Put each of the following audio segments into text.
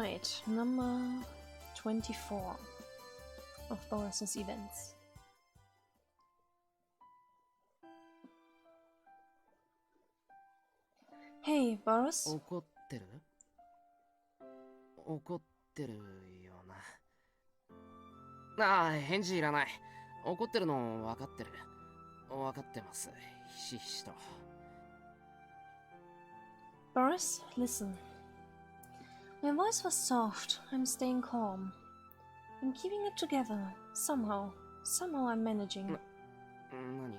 Alright, number 24 of Boris's events. Hey, Boris? 怒ってる怒ってるよな。ああ、返事いらない。怒ってるの分かってる。分かってます。ひしひしと。Boris, listen. My voice was soft. I'm staying calm. I'm keeping it together. Somehow I'm managing. 何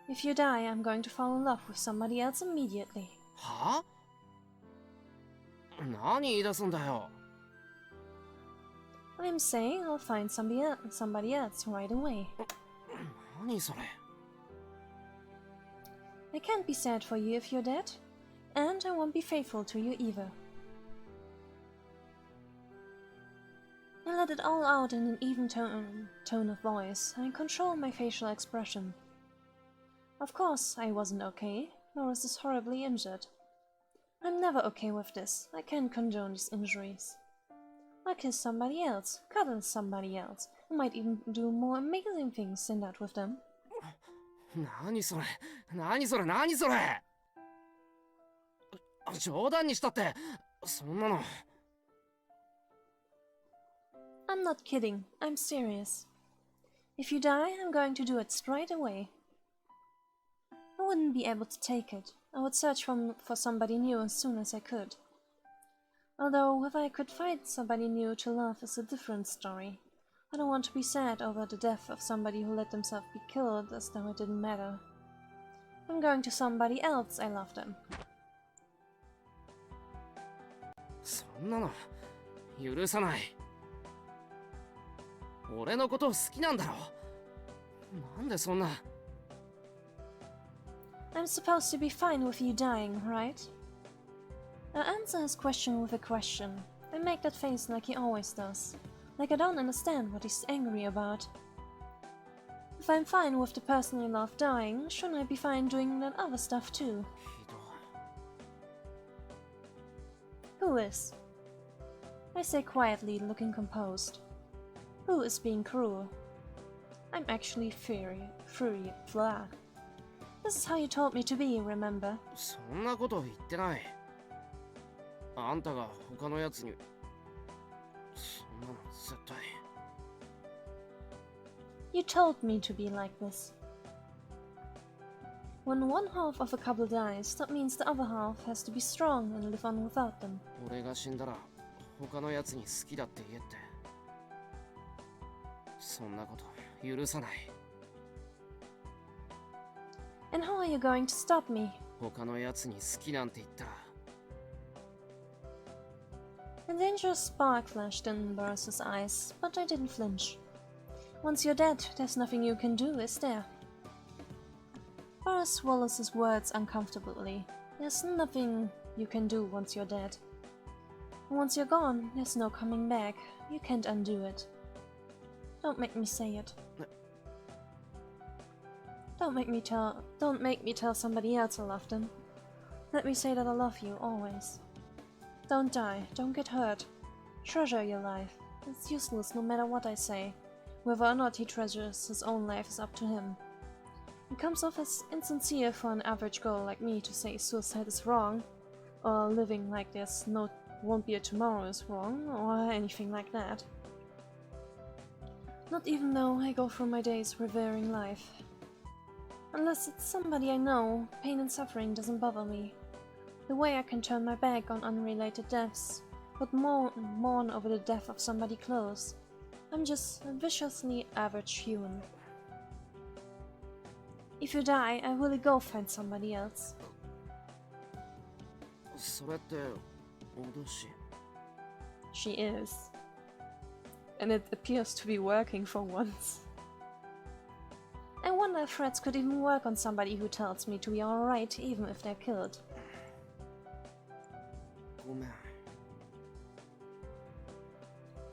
If you die, I'm going to fall in love with somebody else immediately. は何言い出すんだよ。I'm saying I'll find somebody else right away. 何それ I can't be sad for you if you're dead, and I won't be faithful to you either. I let it all out in an even tone of voice. I control my facial expression. Of course, I wasn't okay. Boris is horribly injured. I'm never okay with this. I can't condone these injuries. I'll kiss somebody else, cuddle somebody else. I might even do more amazing things than that with them. 何それ何それ何それ冗談にしたって、そんなの。I'm not kidding. I'm serious. If you die, I'm going to do it straight away. I wouldn't be able to take it. I would search for somebody new as soon as I could. Although, whether I could find somebody new to love is a different story. I don't want to be sad over the death of somebody who let themselves be killed as though it didn't matter. I'm going to somebody else I love them. そんなの許さない。俺のこと好きなんだろ。なんでそんな。I'm supposed to be fine with you dying, right? I answer his question with a question. I make that face like he always does. Like I don't understand what he's angry about. If I'm fine with the person I love dying, shouldn't I be fine doing that other stuff too? ひどい。 Who is? I say quietly, looking composed. Who is being cruel? I'm actually blah. This is how you told me to be, remember? そんなこと言ってない。あんたが他のやつに。そんなの絶対。You told me to be like this. When one half of a couple dies, that means the other half has to be strong and live on without them. 俺が死んだら他のやつに好きだって言えって。そんなこと許さない。 And how are you going to stop me? 他のやつに好きなんて言ったら。 A dangerous spark flashed in Boris's eyes, but I didn't flinch. Once you're dead, there's nothing you can do, is there? Boris swallows his words uncomfortably. There's nothing you can do once you're dead. And once you're gone, there's no coming back. You can't undo it. Don't make me say it. Don't make me tell somebody else I love them. Let me say that I love you always. Don't die, don't get hurt. Treasure your life. It's useless no matter what I say. Whether or not he treasures his own life is up to him. It comes off as insincere for an average girl like me to say suicide is wrong, or living like there's won't be a tomorrow is wrong, or anything like that. Not even though I go through my days revering life. Unless it's somebody I know, pain and suffering doesn't bother me. The way I can turn my back on unrelated deaths, but mourn over the death of somebody close. I'm just a viciously average human. If you die, I will go find somebody else. それって脅し。 She is. And it appears to be working for once. I wonder if threats could even work on somebody who tells me to be alright even if they're killed. ごめん。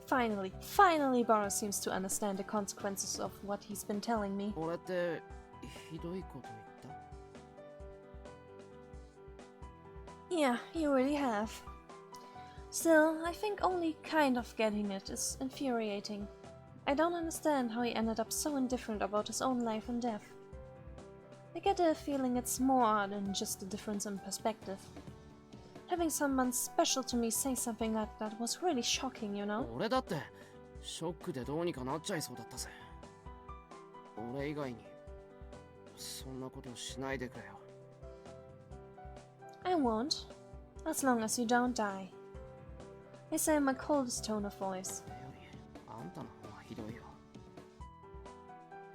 Finally, Boris seems to understand the consequences of what he's been telling me. 俺ってひどいこと言った？ Yeah, you really have. Still, I think only kind of getting it is infuriating. I don't understand how he ended up so indifferent about his own life and death. I get the feeling it's more than just a difference in perspective. Having someone special to me say something like that was really shocking, you know? 俺だってショックでどうにかなっちゃいそうだったぜ。俺以外にそんなことしないでくれよ。I won't, as long as you don't die. I say in my coldest tone of voice. それよりあんたの方がひどいよ。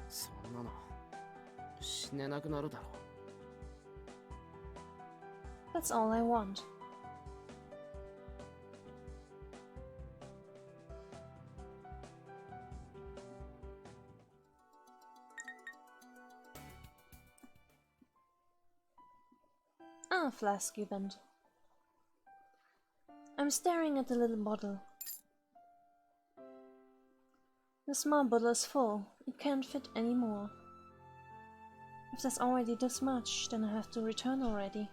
そんなの死ねなくなるだろう。 That's all I want. Ah, flask event. I'm staring at the little bottle. The small bottle is full. It can't fit any more. If there's already this much, then I have to return already.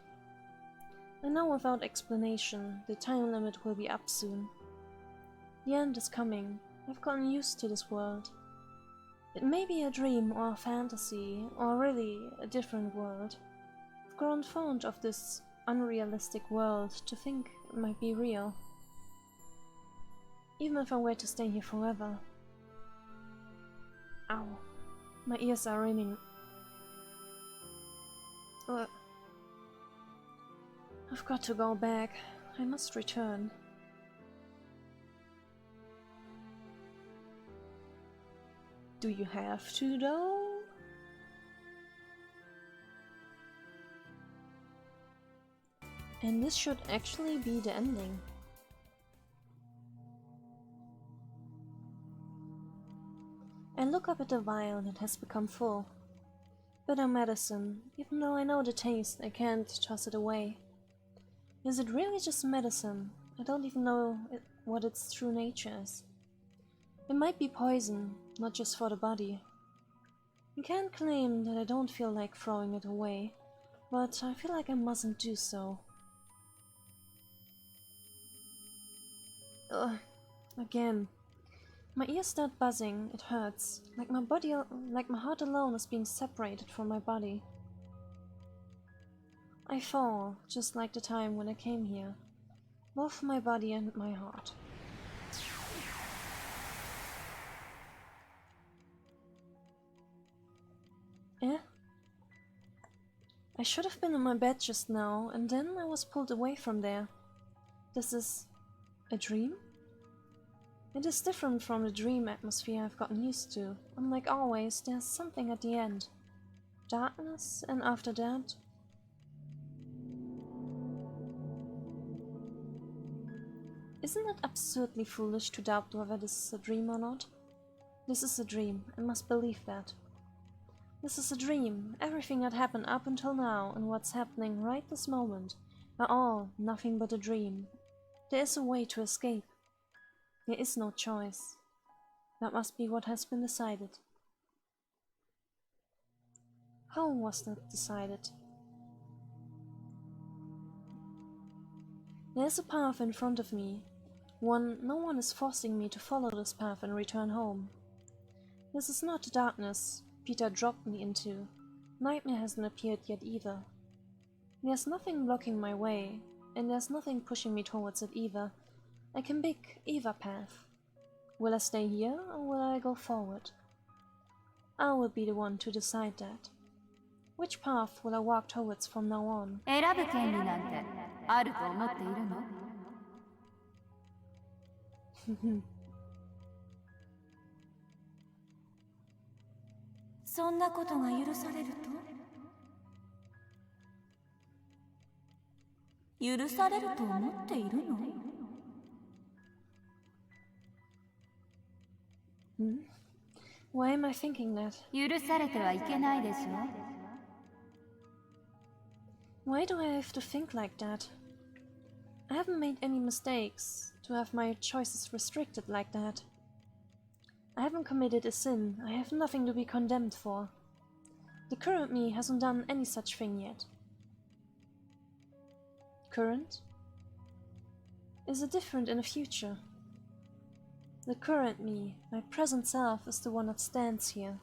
I know without explanation, the time limit will be up soon. The end is coming. I've gotten used to this world. It may be a dream or a fantasy, or really a different world. I've grown fond of this unrealistic world to think it might be real. Even if I were to stay here forever. Ow. My ears are ringing. I've got to go back. I must return. Do you have to, though? And this should actually be the ending. I look up at the vial that has become full. Bitter medicine. Even though I know the taste, I can't toss it away. Is it really just medicine? I don't even know what its true nature is. It might be poison, not just for the body. I can't claim that I don't feel like throwing it away, but I feel like I mustn't do so. Ugh, again. My ears start buzzing, it hurts, like my heart alone is being separated from my body. I fall, just like the time when I came here, both my body and my heart. Eh? I should have been in my bed just now, and then I was pulled away from there. This is a dream? It is different from the dream atmosphere I've gotten used to. Unlike always, there's something at the end. Darkness, and after that... Isn't it absurdly foolish to doubt whether this is a dream or not? This is a dream, I must believe that. This is a dream. Everything that happened up until now and what's happening right this moment are all nothing but a dream. There is a way to escape. There is no choice. That must be what has been decided. How was that decided? There is a path in front of me. No one is forcing me to follow this path and return home. This is not the darkness Peter dropped me into. Nightmare hasn't appeared yet either. There's nothing blocking my way, and there's nothing pushing me towards it either. I can pick either path. Will I stay here, or will I go forward? I will be the one to decide that. Which path will I walk towards from now on? 選ぶ権利なんてあると思っているの？そんなことが許されると？許されると思っているの？ Why am I thinking that? 許されてはいけないでしょ？ Why do I have to think like that? I haven't made any mistakes to have my choices restricted like that. I haven't committed a sin. I have nothing to be condemned for. The current me hasn't done any such thing yet. Current? is it different in the future? The current me, my present self, is the one that stands here.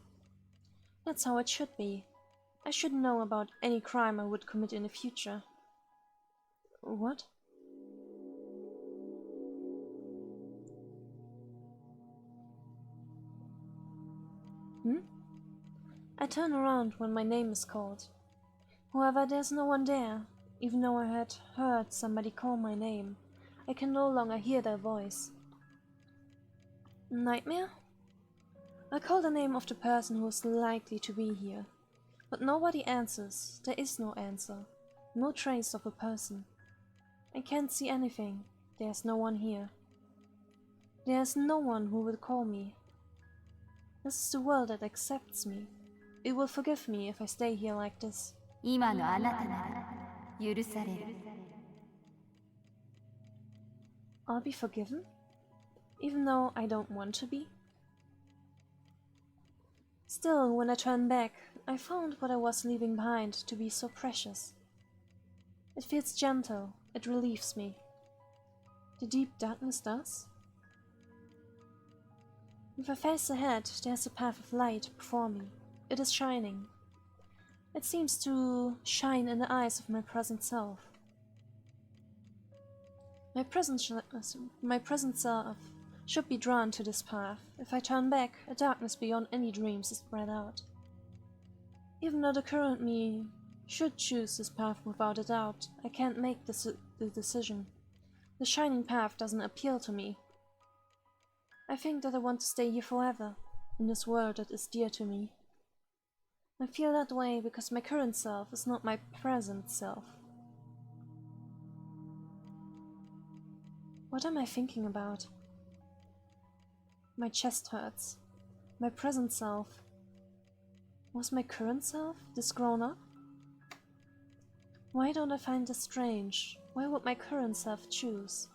That's how it should be. I shouldn't know about any crime I would commit in the future. What? I turn around when my name is called. However, there's no one there. Even though I had heard somebody call my name, I can no longer hear their voice. Nightmare? I call the name of the person who is likely to be here. But nobody answers. There is no answer. No trace of a person. I can't see anything. There's no one here. There's no one who will call me. This is the world that accepts me. It will forgive me if I stay here like this. 今のあなたなら許される。 I'll be forgiven? Even though I don't want to be? Still, when I turn back, I found what I was leaving behind to be so precious. It feels gentle, it relieves me. The deep darkness does. If I face ahead, there's a path of light before me. It is shining. It seems to shine in the eyes of my present self. My present self should be drawn to this path. If I turn back, a darkness beyond any dreams is spread out. Even though the current me should choose this path without a doubt, I can't make the decision. The shining path doesn't appeal to me. I think that I want to stay here forever, in this world that is dear to me. I feel that way because my current self is not my present self. What am I thinking about? My chest hurts. My present self. Was my current self this grown up? Why don't I find this strange? Why would my current self choose?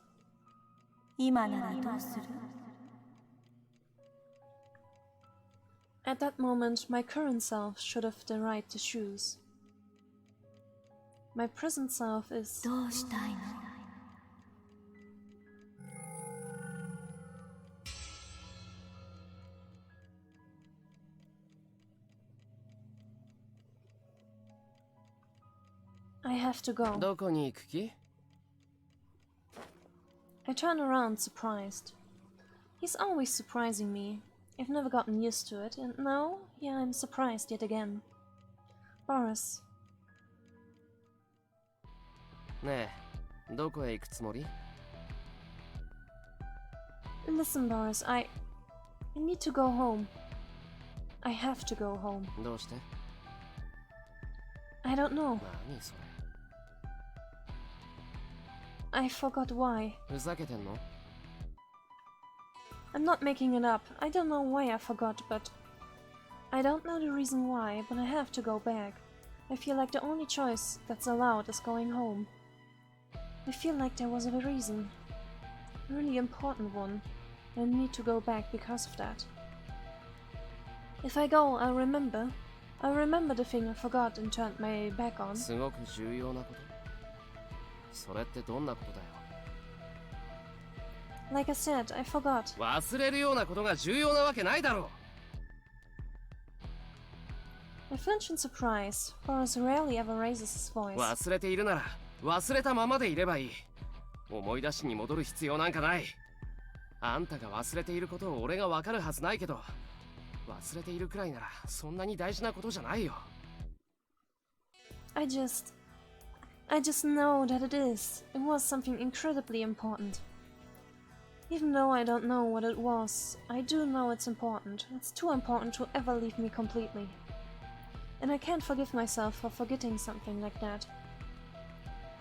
今ならどうする？ At that moment, my current self should have the right to choose. My present self is... どうしたいの？ I have to go. どこに行く気？ I turn around, surprised. He's always surprising me. I've never gotten used to it, and now, yeah, I'm surprised yet again. Boris. ねえ、どこへ行くつもり？ Listen, Boris, I need to go home. I have to go home. どうして？ I don't know. 何それ？ I forgot why. ふざけてんの？ I'm not making it up. I don't know why I forgot, but... I don't know the reason why, but I have to go back. I feel like the only choice that's allowed is going home. I feel like there was a reason. A really important one. I need to go back because of that. If I go, I'll remember. I'll remember the thing I forgot and turned my back on. すごく重要なこと？それってどんなことだよ？ Like I said, I forgot. 忘れるようなことが重要なわけないだろう。 I flinch in surprise. Boris rarely ever raises his voice. 忘れているなら忘れたままでいればいい。思い出しに戻る必要なんかない。あんたが忘れていることを俺がわかるはずないけど、忘れているくらいならそんなに大事なことじゃないよ。 I just know that it is. It was something incredibly important. Even though I don't know what it was, I do know it's important. It's too important to ever leave me completely. And I can't forgive myself for forgetting something like that.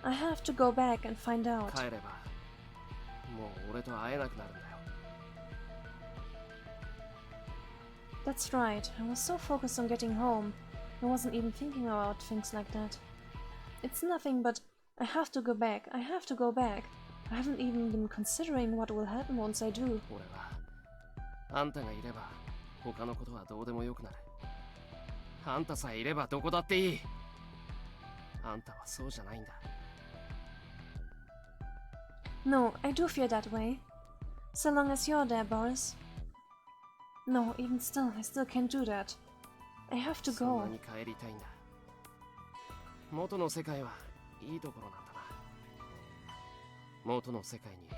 I have to go back and find out. 帰ればもう俺と会えなくなるんだよ。 That's right. I was so focused on getting home. I wasn't even thinking about things like that. It's nothing but I have to go back. I have to go back. I haven't even been considering what will happen once I do. 俺はあんたがいれば他のことはどうでもよくなる。あんたさえいればどこだっていい。あんたはそうじゃないんだ。No, I do feel that way. So long as you're there, Boris. No, even still, I still can't do that. I have to そん go. なに帰りたいんだ。元の世界はいいところなんだな。元の世界に好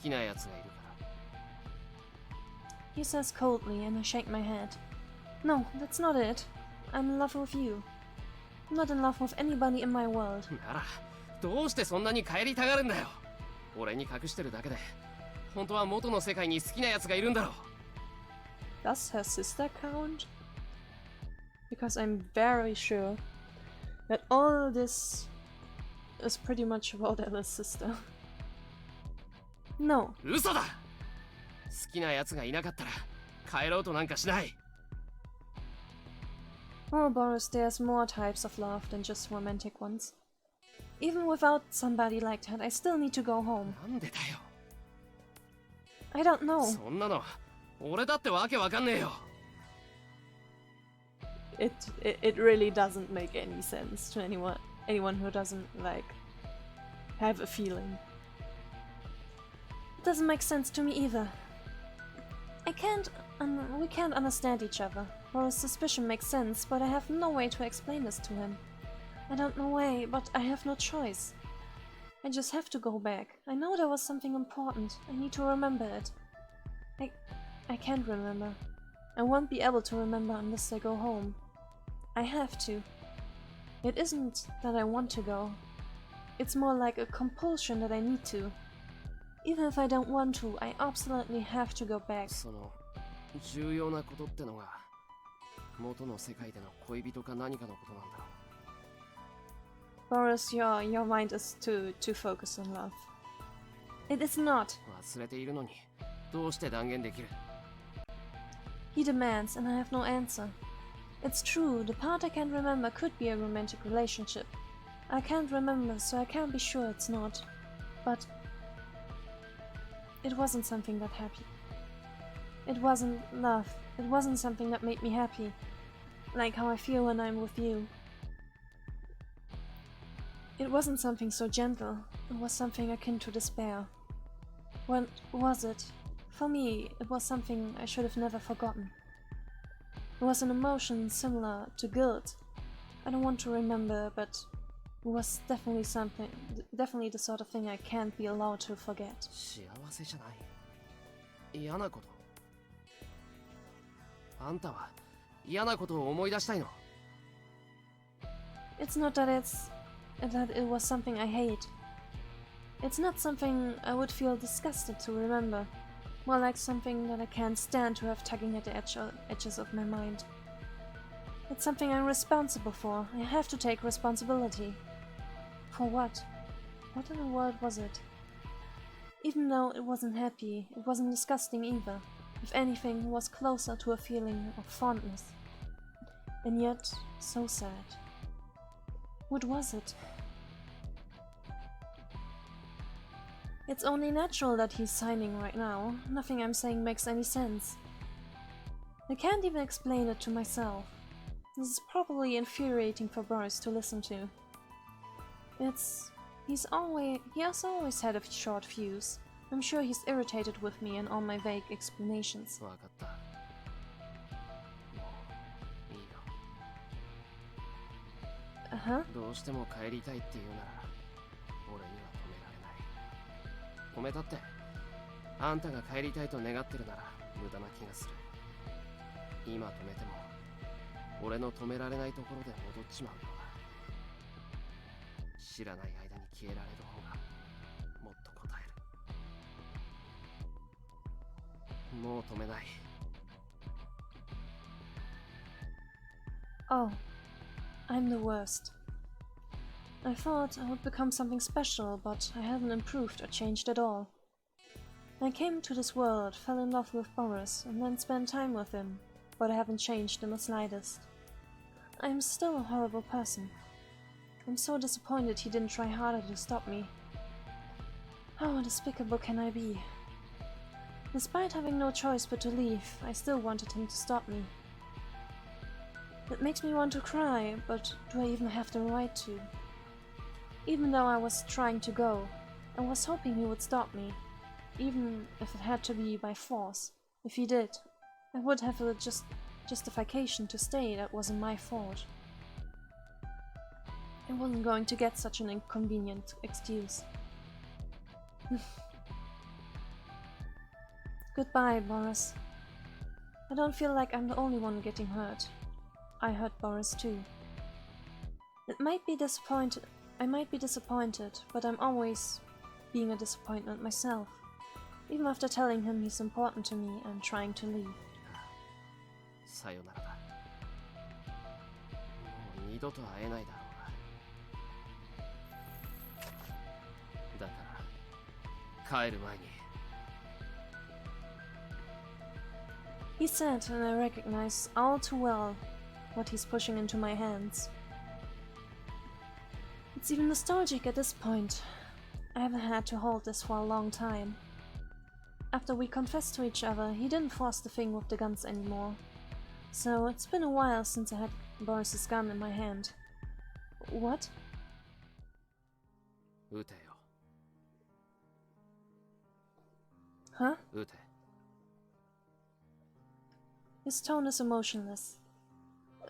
きな奴がいるから。He says coldly, and I shake my head. No, that's not it. I'm in love with you. I'm not in love with anybody in my world. なら、どうしてそんなに帰りたがるんだよ。俺に隠してるだけで、本当は元の世界に好きな奴がいるんだろう。Does her sister count? Because I'm very sure that all this is pretty much about Ella's sister. No. 嘘だ。好きな奴がいなかったら帰ろうとなんかしない。Oh, Boris, there's more types of love than just romantic ones. Even without somebody like that, I still need to go home. なんでだよ。I don't know. そんなの俺だってわけわかんねえよ。It really doesn't make any sense to anyone who doesn't like have a feeling. It doesn't make sense to me either. We can't understand each other. Boris' suspicion makes sense, but I have no way to explain this to him. I don't know why, but I have no choice. I just have to go back. I know there was something important. I need to remember it. I can't remember. I won't be able to remember unless I go home. I have to. It isn't that I want to go. It's more like a compulsion that I need to. Even if I don't want to, I absolutely have to go back. その重要なことってのが元の世界での恋人か何かのことなんだろう。 Boris, your mind is too focused on love. It is not. 忘れているのにどうして断言できる？ He demands, and I have no answer. It's true, the part I can't remember could be a romantic relationship. I can't remember, so I can't be sure it's not. But it wasn't something that happy. It wasn't love. It wasn't something that made me happy. Like how I feel when I'm with you. It wasn't something so gentle. It was something akin to despair. What was it? For me, it was something I should have never forgotten. It was an emotion similar to guilt. I don't want to remember, but it was definitely the sort of thing I can't be allowed to forget. 幸せじゃない。嫌なこと。あんたは嫌なことを思い出したいの？ It's not that it was something I hate. It's not something I would feel disgusted to remember. More like something that I can't stand to have tugging at the edges of my mind. It's something I'm responsible for. I have to take responsibility. For what? What in the world was it? Even though it wasn't happy, it wasn't disgusting either. If anything, it was closer to a feeling of fondness. And yet, so sad. What was it? It's only natural that he's signing right now. Nothing I'm saying makes any sense. I can't even explain it to myself. This is probably infuriating for Boris to listen to. He has always had a short fuse. I'm sure he's irritated with me and all my vague explanations. わかった。もういいよ。Uh-huh. どうしても帰りたいって言うなら俺には止められない。止めたってあんたが帰りたいと願ってるなら無駄な気がする。今止めても俺の止められないところで戻っちまうようだ。知らない間に消えられる方がもっと答える。もう止めない。 Oh, I'm the worst. I thought I would become something special, but I haven't improved or changed at all. I came to this world, fell in love with Boris, and then spent time with him, but I haven't changed in the slightest. I'm still a horrible person. I'm so disappointed he didn't try harder to stop me. How despicable can I be? Despite having no choice but to leave, I still wanted him to stop me. It makes me want to cry, but do I even have the right to? Even though I was trying to go, I was hoping he would stop me, even if it had to be by force. If he did, I would have a justification to stay that wasn't my fault. I wasn't going to get such an inconvenient excuse. Goodbye, Boris. I don't feel like I'm the only one getting hurt. I hurt Boris too. I might be disappointed, but I'm always being a disappointment myself. Even after telling him he's important to me and trying to leave. さよならだ。もう二度と会えないだろうが。だから帰る前に。He said, and I recognize all too well what he's pushing into my hands. It's even nostalgic at this point. I haven't had to hold this for a long time. After we confessed to each other, he didn't force the thing with the guns anymore. So it's been a while since I had Boris's gun in my hand. What? 撃てよ。 Huh? 撃て。 His tone is emotionless.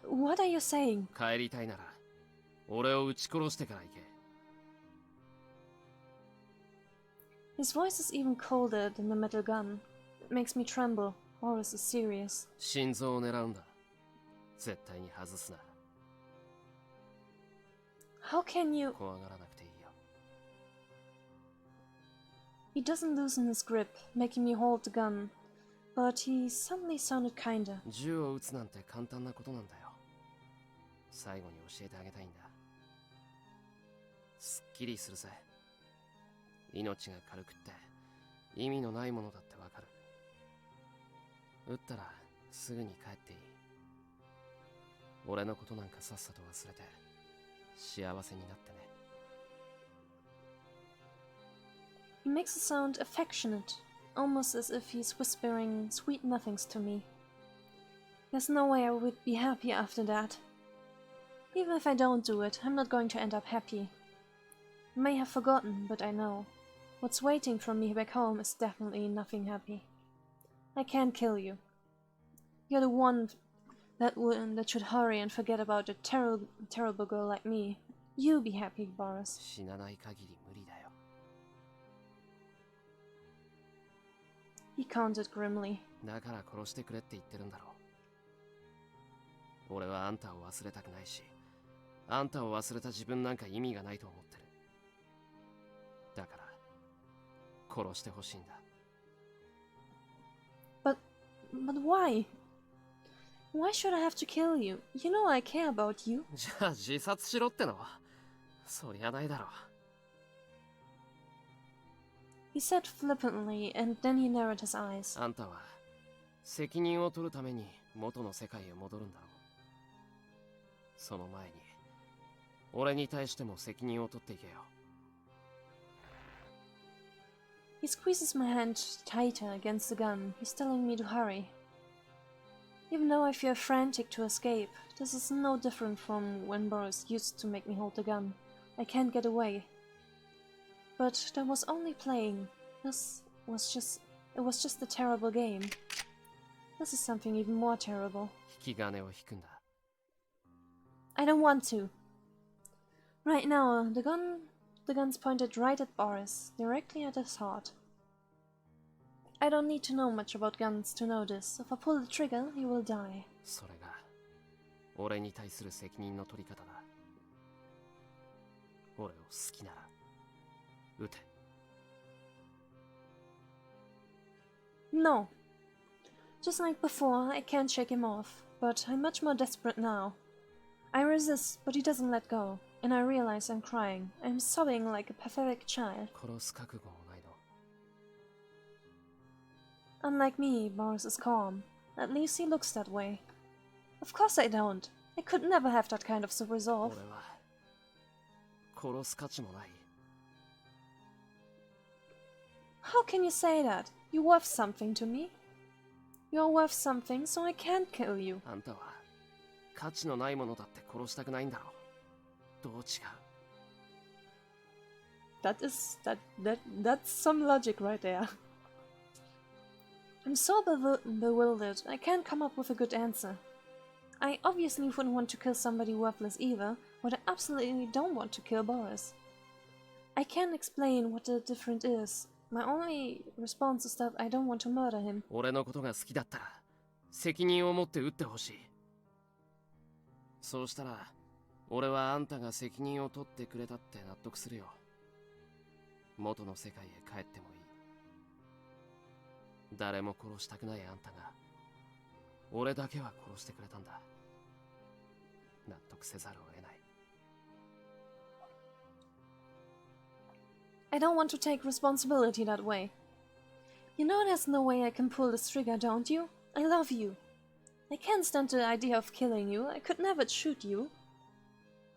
What are you saying? 帰りたいなら俺を撃ち殺してから行け。 His voice is even colder than the metal gun. It makes me tremble. Boris is serious. 心臓を狙うんだ。絶対に外すな。 How can you... 怖がらなくていいよ。 He doesn't loosen his grip, making me hold the gun. But he suddenly sounded kinder. 銃を撃つなんて簡単なことなんだよ。最後に教えてあげたいんだ。すっきりするぜ。命が軽くって意味のないものだってわかる。撃ったらすぐに帰っていい。俺のことなんかさっさと忘れて幸せになってね。 He makes a sound affectionate, almost as if he's whispering sweet nothings to me. There's no way I would be happy after that. Even if I don't do it, I'm not going to end up happy. I may have forgotten, but I know. What's waiting for me back home is definitely nothing happy. I can't kill you. You're the one that should hurry and forget about a terrible girl like me. You be happy, Boris. 死なない限り無理だよ。 He countered grimly. だから殺してくれって言ってるんだろう。俺はあんたを忘れたくないし、あんたを忘れた自分なんか意味がないと思ってる。だから殺してほしいんだ。 But why? Why should I have to kill you? You know I care about you. じゃあ自殺しろってのはそりゃないだろう。 He said flippantly, and then he narrowed his eyes. あんたは責任を取るために元の世界へ戻るんだろう。その前に俺に対しても責任を取っていけよ。 He squeezes my hand tighter against the gun. He's telling me to hurry. Even though I feel frantic to escape, this is no different from when Boris used to make me hold the gun. I can't get away. But that was only playing. It was just a terrible game. This is something even more terrible. 引き金を引くんだ。 I don't want to. Right now, the gun's pointed right at Boris, directly at his heart. I don't need to know much about guns to know this. If I pull the trigger, he will die. それが俺に対する責任の取り方だ。俺を好きなら撃て。 No. Just like before, I can't shake him off, but I'm much more desperate now. I resist, but he doesn't let go, and I realize I'm crying. I'm sobbing like a pathetic child. 殺す覚悟もないの。 Unlike me, Boris is calm. At least he looks that way. Of course I don't. I could never have that kind of resolve. 俺は殺す価値もない。 How can you say that? You're worth something to me. You're worth something, so I can't kill you. あんたは価値のないものだって殺したくないんだろう。どう違う。That's some logic right there. I'm so bewildered, I can't come up with a good answer. I obviously wouldn't want to kill somebody worthless either, but I absolutely don't want to kill Boris. I can't explain what the difference is. My only response is that I don't want to murder him. 俺のことが好きだったら責任を持って撃ってほしい。そうしたら俺はあんたが責任を取ってくれたって納得するよ。元の世界へ帰ってもいい。誰も殺したくないあんたが俺だけは殺してくれたんだ。納得せざるを得ない。I don't want to take responsibility that way. You know there's no way I can pull this trigger, don't you? I love you. I can't stand the idea of killing you. I could never shoot you.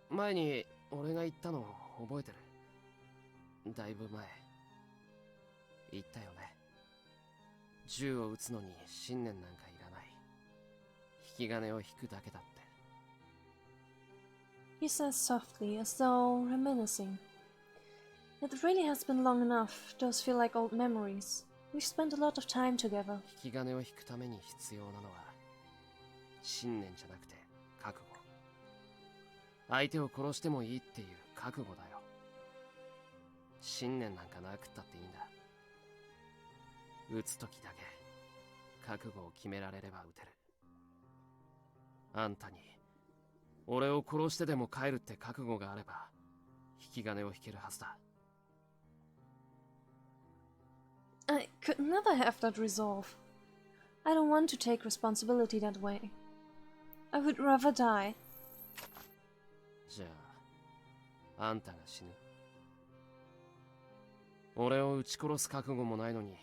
前に俺が言ったの覚えてる？だいぶ前言ったよね。銃を撃つのに信念なんかいらない。引き金を引くだけだって。He says softly, as though reminiscing. It really has been long enough. Those feel like old memories. We've spent a lot of time together. 引き金を引くために必要なのは信念じゃなくて覚悟。相手を殺してもいいっていう覚悟だよ。信念なんかなくったっていいんだ。撃つ時だけ覚悟を決められれば撃てる。あんたに俺を殺してでも帰るって覚悟があれば引き金を引けるはずだ。I could never have that resolve. I don't want to take responsibility that way. I would rather die. じゃあ、あんたが死ぬ。俺を撃ち殺す覚悟もないのに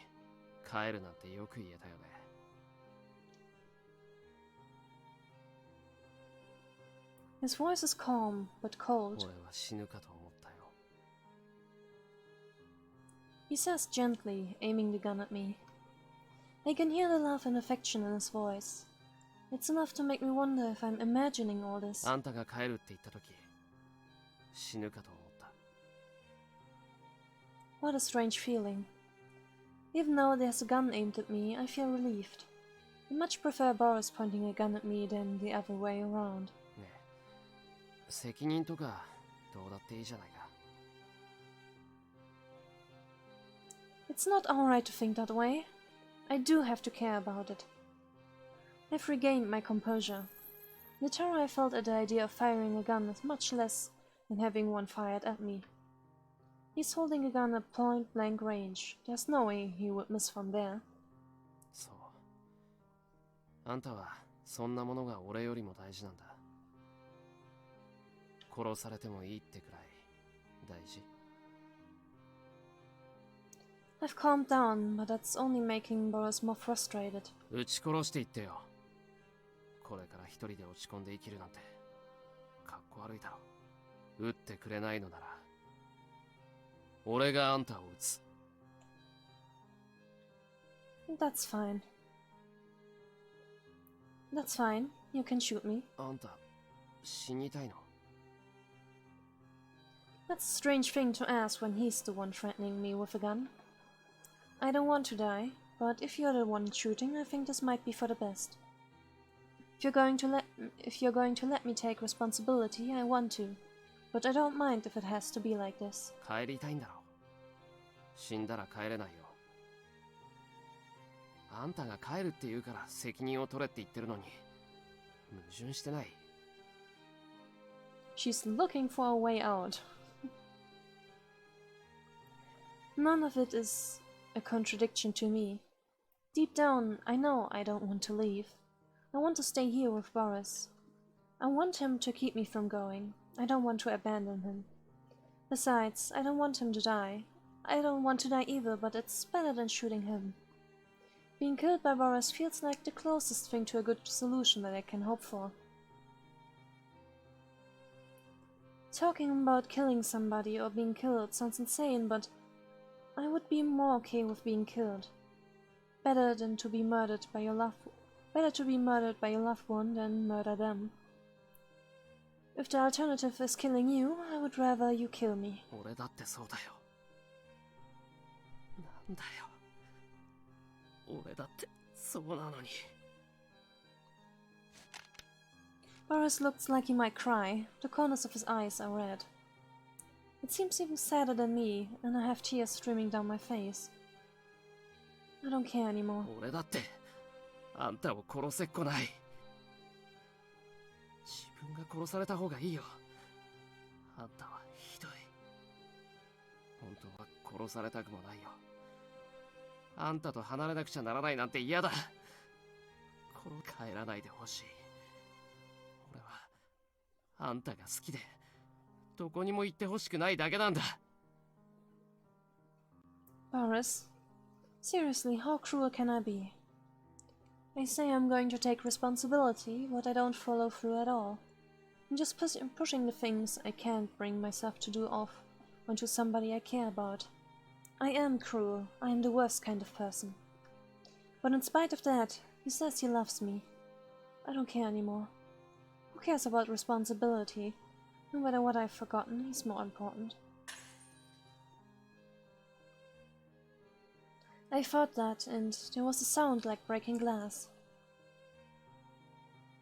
帰るなんてよく言えたよね。His voice is calm, but cold. 俺は死ぬかと思ったよ。He says gently, aiming the gun at me. I can hear the love and affection in his voice. It's enough to make me wonder if I'm imagining all this. あんたが帰るって言った時、死ぬかと思った。What a strange feeling. Even though there's a gun aimed at me, I feel relieved. I much prefer Boris pointing a gun at me than the other way around. ねえ、責任とかどうだっていいじゃないか。It's not alright to think that way. I do have to care about it. I've regained my composure. The terror I felt at the idea of firing a gun is much less than having one fired at me. He's holding a gun at point-blank range. There's no way he would miss from there. そう。あんたはそんなものが俺よりも大事なんだ。殺されてもいいってくらい大事。I've calmed down, but that's only making Boris more frustrated. 撃ち殺していってよ。これから一人で落ち込んで生きるなんてかっこ悪いだろ。撃ってくれないのなら俺があんたを撃つ。That's fine. That's fine. You can shoot me. あんた死にたいの？ That's a strange thing to ask when he's the one threatening me with a gun. I don't want to die, but if you're the one shooting, I think this might be for the best. If you're going to let me take responsibility, I want to, but I don't mind if it has to be like this. 帰りたいんだろ。死んだら帰れないよ。あんたが帰るって言うから責任を取れって言ってるのに矛盾してない？ She's looking for a way out. None of it is a contradiction to me. Deep down, I know I don't want to leave. I want to stay here with Boris. I want him to keep me from going. I don't want to abandon him. Besides, I don't want him to die. I don't want to die either, but it's better than shooting him. Being killed by Boris feels like the closest thing to a good solution that I can hope for. Talking about killing somebody or being killed sounds insane, but I would be more okay with being killed. Better to be murdered by your loved one than murder them. If the alternative is killing you, I would rather you kill me. 俺だってそうだよ。なんだよ。俺だってそうなのに。Boris looks like he might cry. The corners of his eyes are red. It seems even sadder than me, and I have tears streaming down my face. I don't care anymore. 俺だってあんたを殺せっこない。自分が殺された方がいいよ。あんたはひどい。本当は殺されたくもないよ。あんたと離れなくちゃならないなんて嫌だ。帰らないでほしい。俺はあんたが好きでどこにも行ってほしくないだけなんだ。Boris, seriously, how cruel can I be? I say I'm going to take responsibility, but I don't follow through at all. I'm just pushing the things I can't bring myself to do off onto somebody I care about. I am cruel. I am the worst kind of person. But in spite of that, he says he loves me. I don't care anymore. Who cares about responsibility? No matter what I've forgotten, he's more important. I thought that, and there was a sound like breaking glass.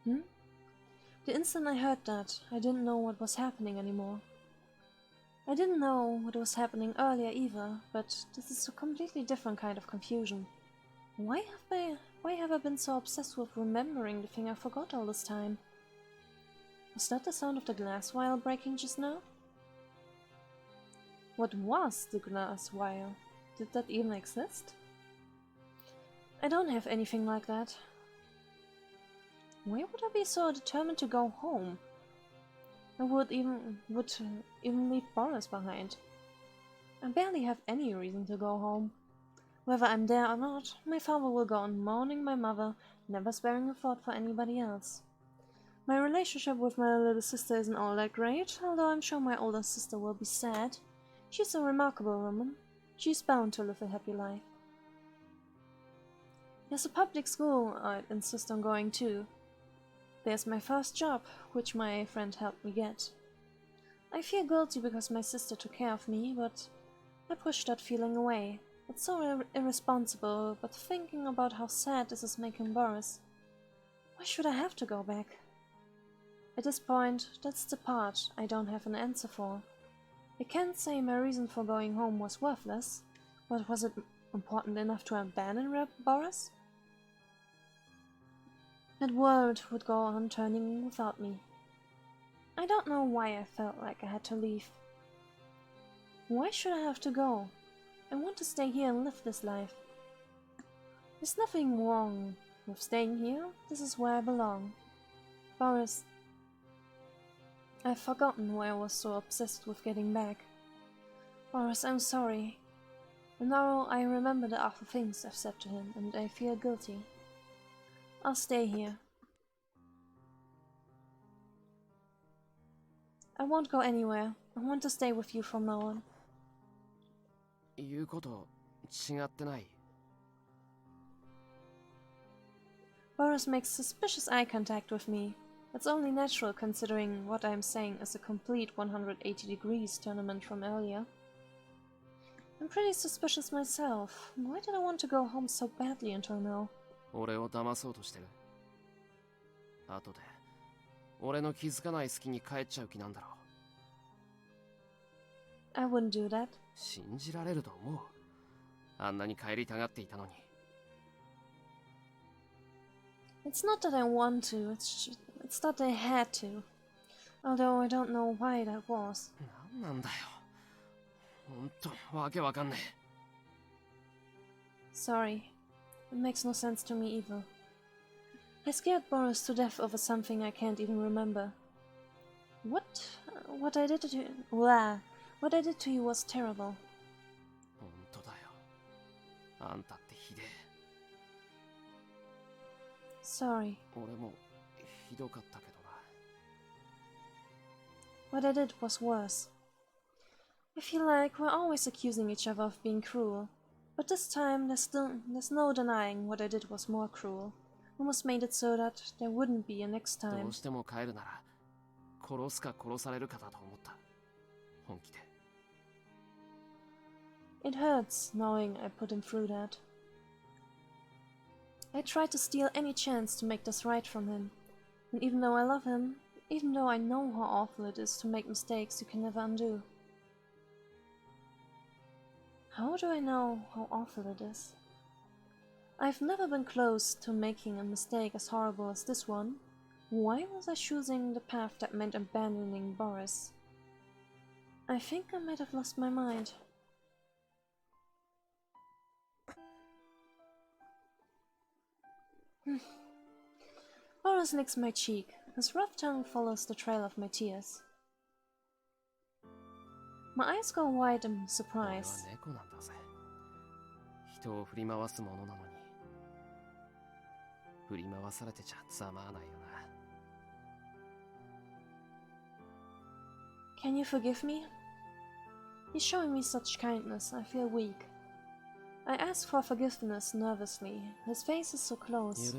The instant I heard that, I didn't know what was happening anymore. I didn't know what was happening earlier either, but this is a completely different kind of confusion. Why have I been so obsessed with remembering the thing I forgot all this time? Was that the sound of the glass vial breaking just now? What was the glass vial? Did that even exist? I don't have anything like that. Why would I be so determined to go home? I would even leave Boris behind. I barely have any reason to go home. Whether I'm there or not, my father will go on mourning my mother, never sparing a thought for anybody else. My relationship with my little sister isn't all that great, although I'm sure my older sister will be sad. She's a remarkable woman. She's bound to live a happy life. There's a public school I'd insist on going to. There's my first job, which my friend helped me get. I feel guilty because my sister took care of me, but I push that feeling away. It's so irresponsible, but thinking about how sad this is making Boris. Why should I have to go back? At this point, that's the part I don't have an answer for. I can't say my reason for going home was worthless, but was it important enough to abandon Boris? That world would go on turning without me. I don't know why I felt like I had to leave. Why should I have to go? I want to stay here and live this life. There's nothing wrong with staying here. This is where I belong. Boris, I've forgotten why I was so obsessed with getting back. Boris, I'm sorry. And now I remember the awful things I've said to him, and I feel guilty. I'll stay here. I won't go anywhere. I want to stay with you from now on. 言うこと違ってない。Boris makes suspicious eye contact with me. It's only natural considering what I'm saying is a complete 180 degrees tournament from earlier. I'm pretty suspicious myself. Why did I want to go home so badly until now? 俺を騙そうとしてる。後で俺の気づかない隙に帰っちゃう気なんだろう。I wouldn't do that. 信じられると思う。あんなに帰りたがっていたのに。It's not that I want to, it's that I had to. Although I don't know why that was. なんなんだよ。ほんとわけわかんねえ。Sorry. It makes no sense to me either. I scared Boris to death over something I can't even remember. What I did to you? What I did to you was terrible. ほんとだよ。あんたってひでえ。Sorry. 俺もひどかったけどな。What I did was worse. I feel like we're always accusing each other of being cruel. But this time, there's no denying what I did was more cruel. Almost made it so that there wouldn't be a next ど time. うしても帰るなら殺すか殺されるかだと思った。本気で。It hurts knowing I put him through that. I tried to steal any chance to make this right from him, and even though I love him, even though I know how awful it is to make mistakes you can never undo. How do I know how awful it is? I've never been close to making a mistake as horrible as this one. Why was I choosing the path that meant abandoning Boris? I think I might have lost my mind. Boris licks my cheek. His rough tongue follows the trail of my tears. My eyes go wide in surprise. Can you forgive me? He's showing me such kindness, I feel weak. I ask for forgiveness nervously. His face is so close.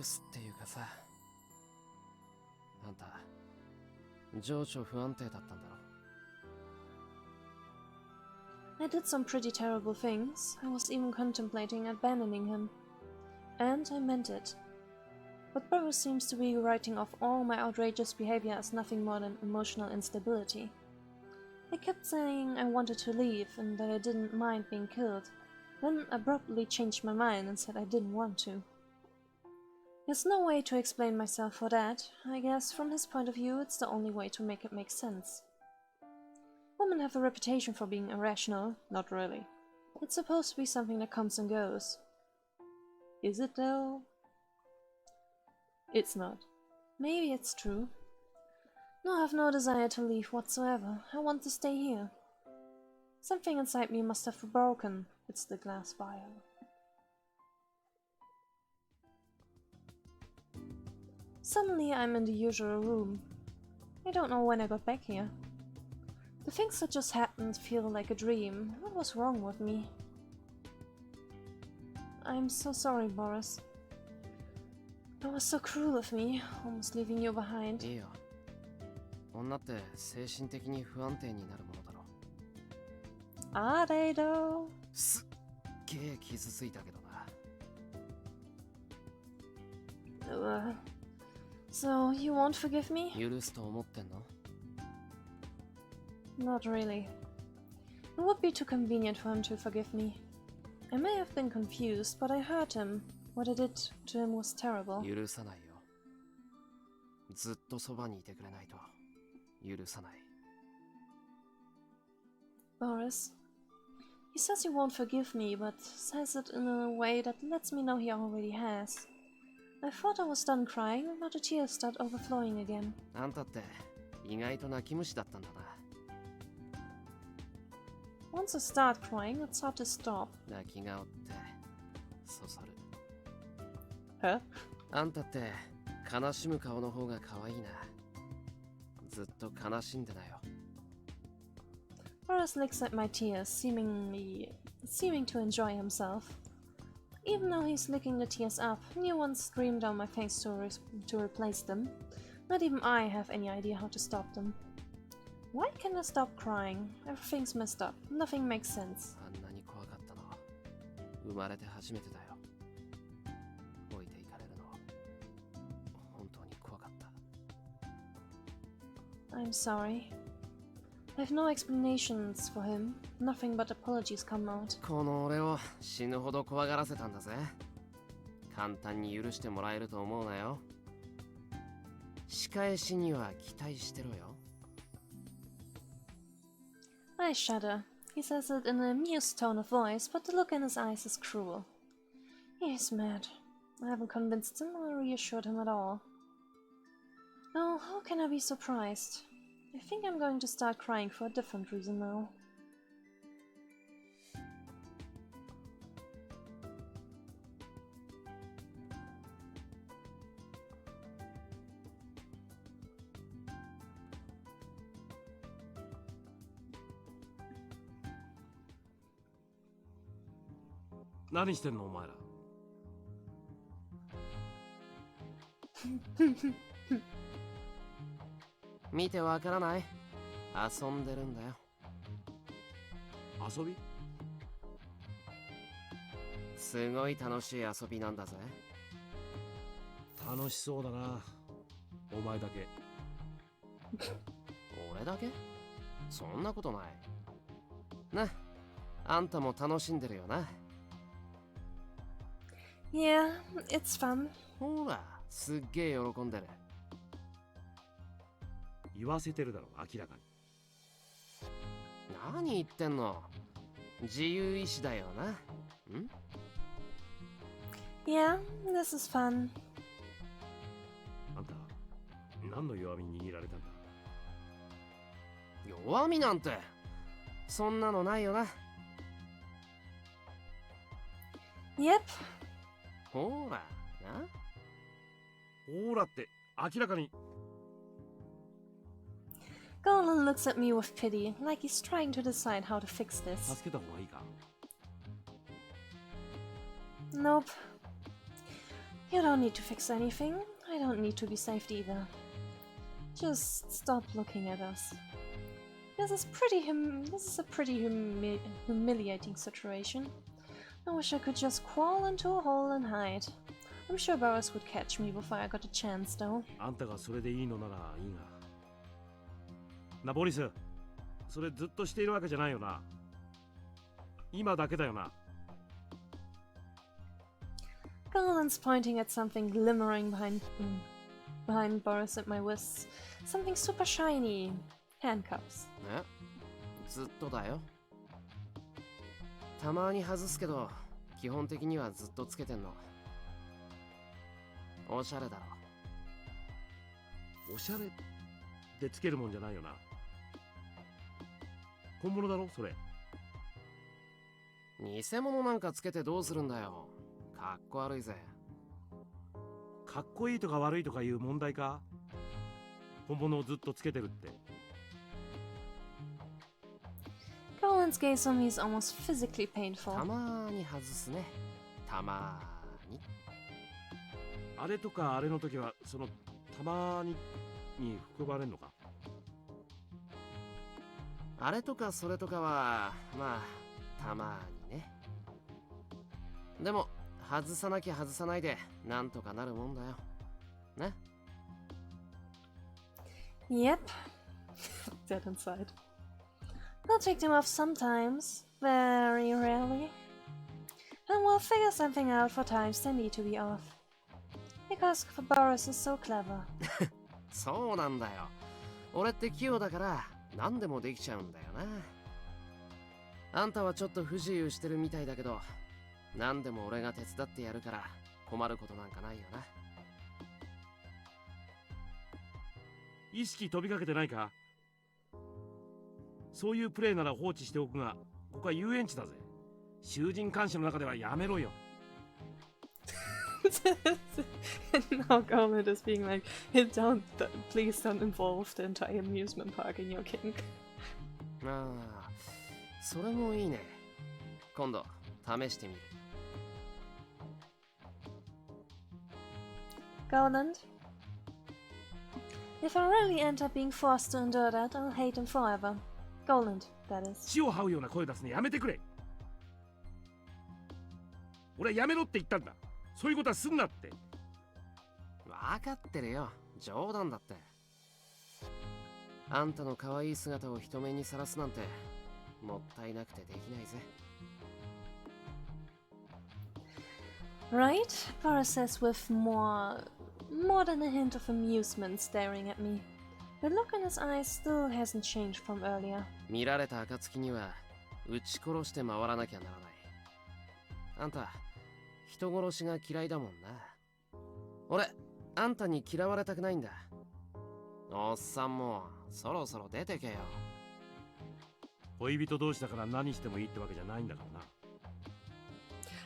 I did some pretty terrible things. I was even contemplating abandoning him. And I meant it. But Boris seems to be writing off all my outrageous behavior as nothing more than emotional instability. I kept saying I wanted to leave and that I didn't mind being killed, then abruptly changed my mind and said I didn't want to. There's no way to explain myself for that. I guess from his point of view it's the only way to make it make sense. Women have a reputation for being irrational. Not really. It's supposed to be something that comes and goes. Is it though? It's not. Maybe it's true. No, I have no desire to leave whatsoever. I want to stay here. Something inside me must have broken. It's the glass vial. Suddenly I'm in the usual room. I don't know when I got back here. The things that just happened feel like a dream. What was wrong with me? I'm so sorry, Boris. That was so cruel of me, almost leaving you behind. Are they though? So you won't forgive me? Not really. It would be too convenient for him to forgive me. I may have been confused, but I heard him. What I did to him was terrible. Boris. He says he won't forgive me, but says it in a way that lets me know he already has. I thought I was done crying, but the tears start overflowing again. Once I start crying, it's hard to stop. Huh? Boris licks at my tears, seeming to enjoy himself. Even though he's licking the tears up, new ones stream down my face to replace them. Not even I have any idea how to stop them. Why can't I stop crying? Everything's messed up. Nothing makes sense. I'm sorry. I have no explanations for him. Nothing but apologies come out. I shudder. He says it in an amused tone of voice, but the look in his eyes is cruel. He's mad. I haven't convinced him or reassured him at all. Oh, how can I be surprised? I think I'm going to start crying for a different reason now. What? 見てわからない？遊んでるんだよ。遊び？すごい楽しい遊びなんだぜ。楽しそうだな。お前だけ。俺だけ？そんなことない。な、あんたも楽しんでるよな。Yeah, it's fun. ほら、すっげえ喜んでる。言わせてるだろ、明らかに。何言ってんの？自由意志だよな。ん？ Yeah, this is fun. あんた、何の弱みに握られたんだ？弱みなんてそんなのないよな。Yep. ほらな。ほらって明らかに。 Golan looks at me with pity, like he's trying to decide how to fix this. 助けた方がいいか？ Nope. You don't need to fix anything. I don't need to be saved either. Just stop looking at us. This is a pretty humiliating situation. I wish I could just crawl into a hole and hide. I'm sure Boris would catch me before I got a chance, though. あんたがそれでいいのならいいが。な、ボリス、それずっとしているわけじゃないよな。今だけだよな。Golan's pointing at something glimmering behind Boris at my wrists. Something super shiny. Handcuffs. え？ずっとだよ。たまに外すけど、基本的にはずっとつけてんの。おしゃれだろ。おしゃれでつけるもんじゃないよな。本物だろそれ。偽物なんかつけてどうするんだよ。かっこ悪いぜ。かっこいいとか悪いとかいう問題か？本物をずっとつけてるって。Golan's gaze on me is almost physically painful. たまに外すね。たまに。あれとかあれの時はそのたまに含まれんのか？あれとかそれとかはまあたまにね。でも外さなきゃ外さないでなんとかなるもんだよ。ね。Yep. Dead inside. I'll take them off sometimes, very rarely. And we'll figure something out for times they need to be off. Because Boris is so clever. そうなんだよ。俺って器用だから何でもできちゃうんだよな。あんたはちょっと不自由してるみたいだけど、何でも俺が手伝ってやるから困ることなんかないよな。意識飛びかけてないか？そういうプレイなら放置しておくが、ここは遊園地だぜ。囚人監視の中ではやめろよ。And now Golan is being like, hey, please don't involve the entire amusement park in your kink. ああ、それもいいね。今度試してみる。Golan? If I really end up being forced to endure that, I'll hate him forever. Golan, that is. 血を這うような声出すのやめてくれ。俺はやめろって言ったんだ。そういうことはすんなって。わかってるよ。冗談だって。あんたの可愛い姿を人目にさらすなんてもったいなくてできないぜ。Right? Boris says with more than a hint of amusement staring at me. The look in his eyes still hasn't changed from earlier. 見られた暁には撃ち殺して回らなきゃならない。あんた人殺しが嫌いだもんな。俺あんたに嫌われたくないんだ。おっさんもそろそろ出てけよ。恋人同士だから何してもいいってわけじゃないんだからな。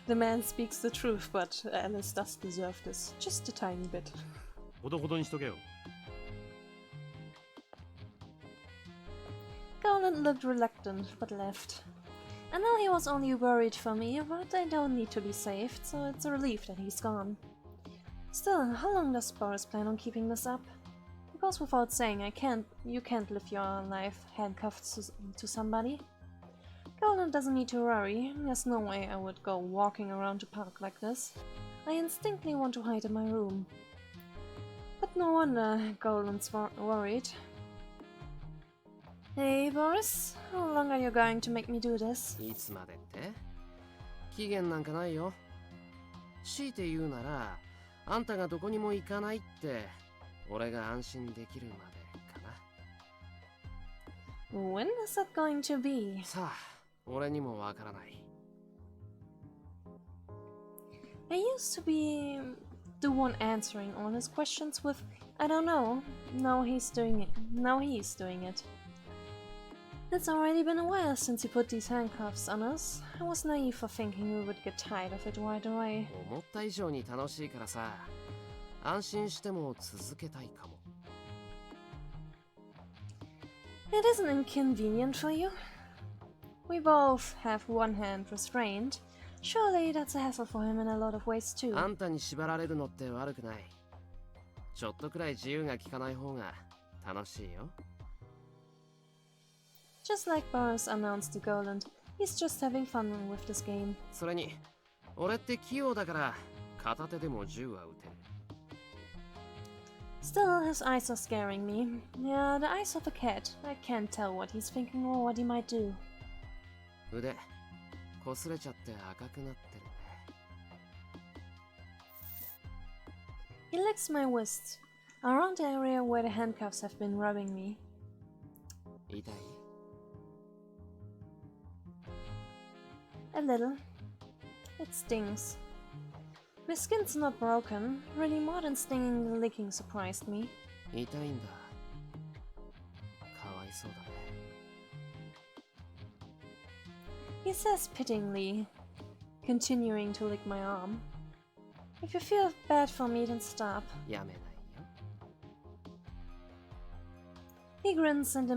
The man speaks the truth, but Alice does deserve this. Just a tiny bit. ほどほどにしとけよ。Golan looked reluctant, but left. I know he was only worried for me, but I don't need to be saved, so it's a relief that he's gone. Still, how long does Boris plan on keeping this up? It goes without saying, you can't live your life handcuffed to somebody. Golan doesn't need to worry. There's no way I would go walking around the park like this. I instinctively want to hide in my room. But no wonder Golan's worried. Hey Boris, how long are you going to make me do this? いつまでって？期限なんかないよ。強いて言うなら、あんたがどこにも行かないって俺が安心できるまでかな。 When is that going to be? さあ、俺にもわからない。 I used to be the one answering all his questions with I don't know. Now he's doing it. Now he's doing it. It's already been a while since he put these handcuffs on us. I was naive for thinking we would get tired of it right away. 思った以上に楽しいからさ、安心しても続けたいかも。 It isn't inconvenient for you. We both have one hand restrained. Surely that's a hassle for him in a lot of ways too. あんたに縛られるのって悪くない。ちょっとくらい自由が利かない方が楽しいよ。 Just like Boris announced to Goland, he's just having fun with this game. それに、俺って器用だから片手でも銃は撃てる。 Still, his eyes are scaring me. Yeah, the eyes of a cat. I can't tell what he's thinking or what he might do. 腕、擦れちゃって赤くなってるね。 He licks my wrist, around the area where the handcuffs have been rubbing me. 痛い？ A little. It stings. My skin's not broken. Really, more than stinging, the licking surprised me. 痛いんだ。かわいそうだね。 He says pityingly, continuing to lick my arm. If you feel bad for me, then stop. やめないよ。 He grins and the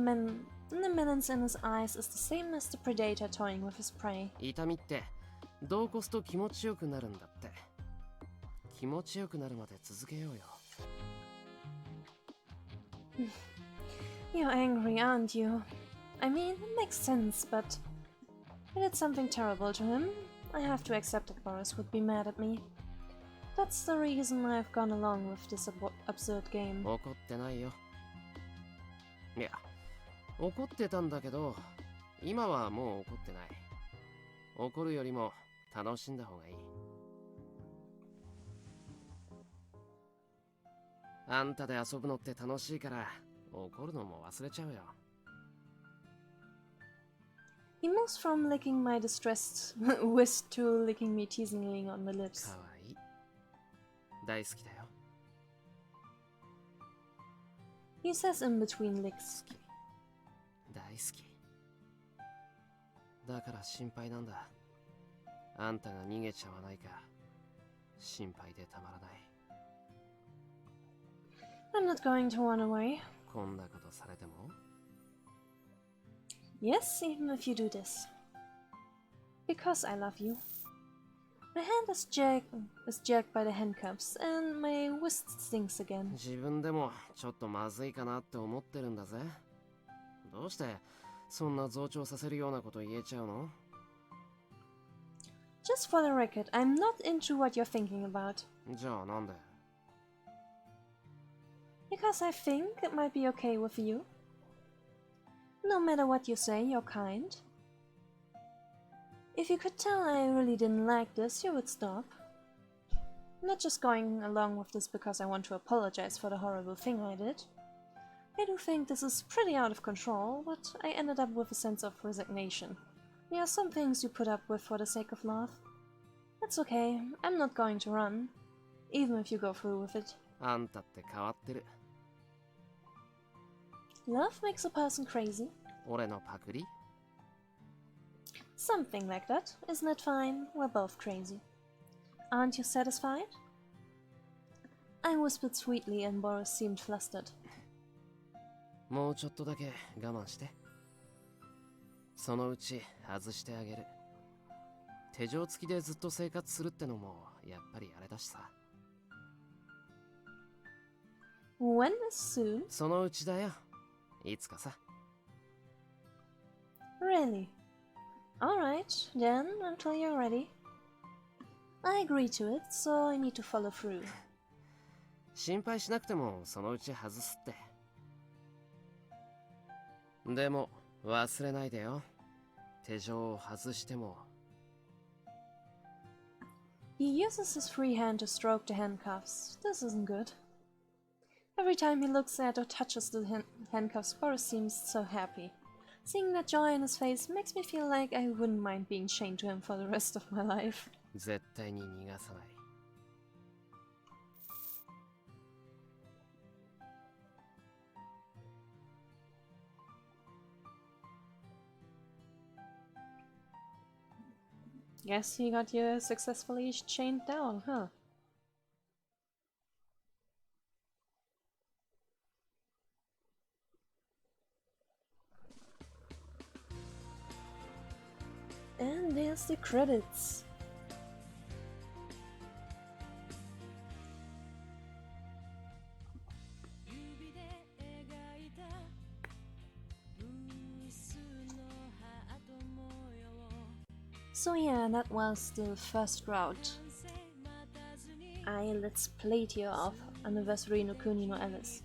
menace in his eyes is the same as the predator toying with his prey. 痛みってどうこすと気持ちよくなるんだって。気持ちよくなるまで続けようよ。 You're angry, aren't you? I mean, it makes sense, but I did something terrible to him. I have to accept that Boris would be mad at me. That's the reason I've gone along with this absurd game. 怒ってないよ。いや、怒ってたんだけど、今はもう怒ってない。怒るよりも楽しんだ方がいい。あんたで遊ぶのって楽しいから、怒るのも忘れちゃうよ。 He moves from licking my distressed wrist to licking me teasingly on the lips. かわいい。大好きだよ。 He says in between licks. 好き。大好き。だから心配なんだ。あんたが逃げちゃわないか。心配でたまらない。 I'm not going to run away. こんなことされても Yes, even if you do this. Because I love you. My hand is jerked by the handcuffs, and my wrist stings again. 自分でもちょっとまずいかなって思ってるんだぜ。どうしてそんな増長させるようなこと言えちゃうの？ Just for the record, I'm not into what you're thinking about. じゃあなんで？ Because I think it might be okay with you. No matter what you say, you're kind. If you could tell I really didn't like this, you would stop. I'm not just going along with this because I want to apologize for the horrible thing I did. I do think this is pretty out of control, but I ended up with a sense of resignation. There are some things you put up with for the sake of love. That's okay, I'm not going to run, even if you go through with it. あんたって変わってる。 Love makes a person crazy. 俺のパクリ？ Something like that. Isn't it fine? We're both crazy. Aren't you satisfied? I whispered sweetly and Boris seemed flustered. もうちょっとだけ我慢して。そのうち外してあげる。手錠付きでずっと生活するってのもやっぱりあれだしさ。 When is soon? そのうちだよ。いつかさ。 Really? Alright, then, until you're ready. I agree to it, so I need to follow through. 心配しなくてもそのうち外すって。でも忘れないでよ。手錠を外しても。He uses his free hand to stroke the handcuffs. This isn't good. Every time he looks at or touches the handcuffs, Boris seems so happy. Seeing that joy in his face makes me feel like I wouldn't mind being chained to him for the rest of my life. 絶対に逃がさない。Guess he got you successfully chained down, huh? And there's the credits. So yeah, that was the first route. I let's played here of Anniversary no Kuni no Alice.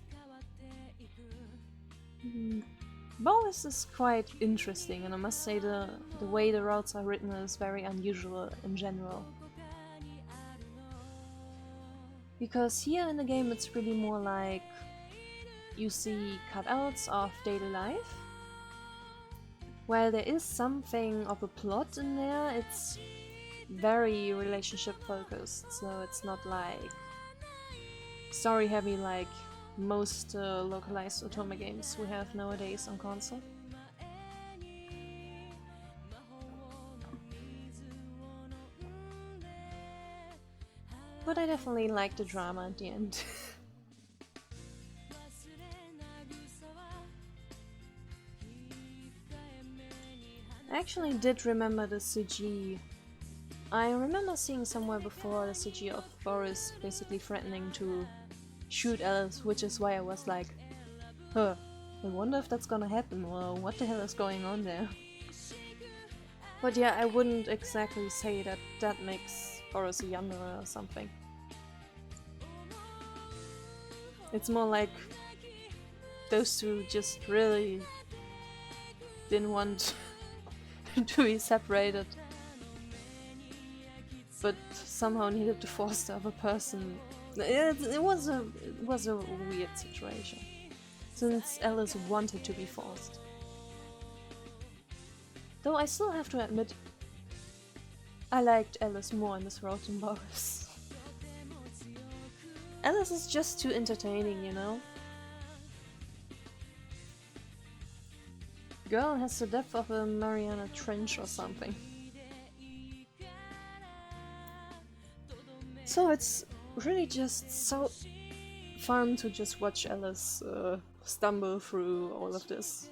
Boris is quite interesting, and I must say the way the routes are written is very unusual in general. Because here in the game it's really more like you see cutouts of daily life. While there is something of a plot in there, it's very relationship focused, so it's not like story heavy like most localized otome games we have nowadays on console. But I definitely like the drama at the end. I actually did remember the CG. I remember seeing somewhere before the CG of Boris basically threatening to shoot Alice, which is why I was like, huh, I wonder if that's gonna happen, or what the hell is going on there. But yeah, I wouldn't exactly say that that makes Boris a yandere or something. It's more like those two just really didn't want to be separated, but somehow needed to force the other person. It was a weird situation, since Alice wanted to be forced. Though I still have to admit, I liked Alice more in this route than Boris. Alice is just too entertaining, you know? Girl has the depth of a Mariana Trench or something. So it's really just so fun to just watch Alice stumble through all of this.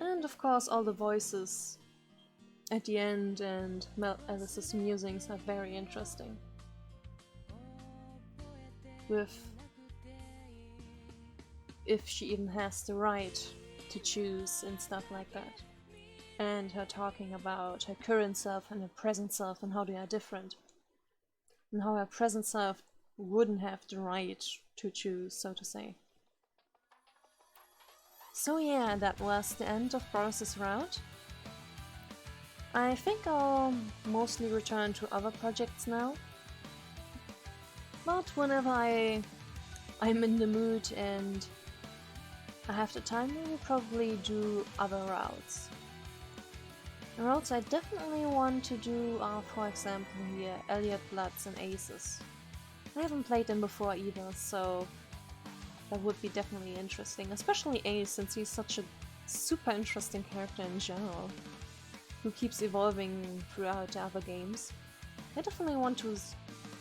And of course all the voices at the end and Alice's musings are very interesting. With if she even has the right to choose and stuff like that. And her talking about her current self and her present self and how they are different. And how her present self wouldn't have the right to choose, so to say. So yeah, that was the end of Boris's route. I think I'll mostly return to other projects now. But whenever I'm in the mood and I have the time, we will probably do other routes. The routes I definitely want to do are, for example, here, Elliot Bloods and Aces. I haven't played them before either, so that would be definitely interesting, especially Ace, since he's such a super interesting character in general, who keeps evolving throughout the other games. I definitely want to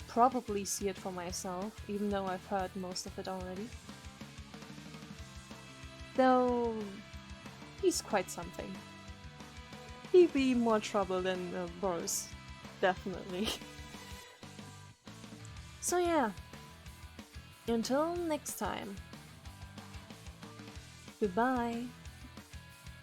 probably see it for myself, even though I've heard most of it already. Though, he's quite something. He'd be more trouble than Boris, definitely. So yeah, until next time, goodbye.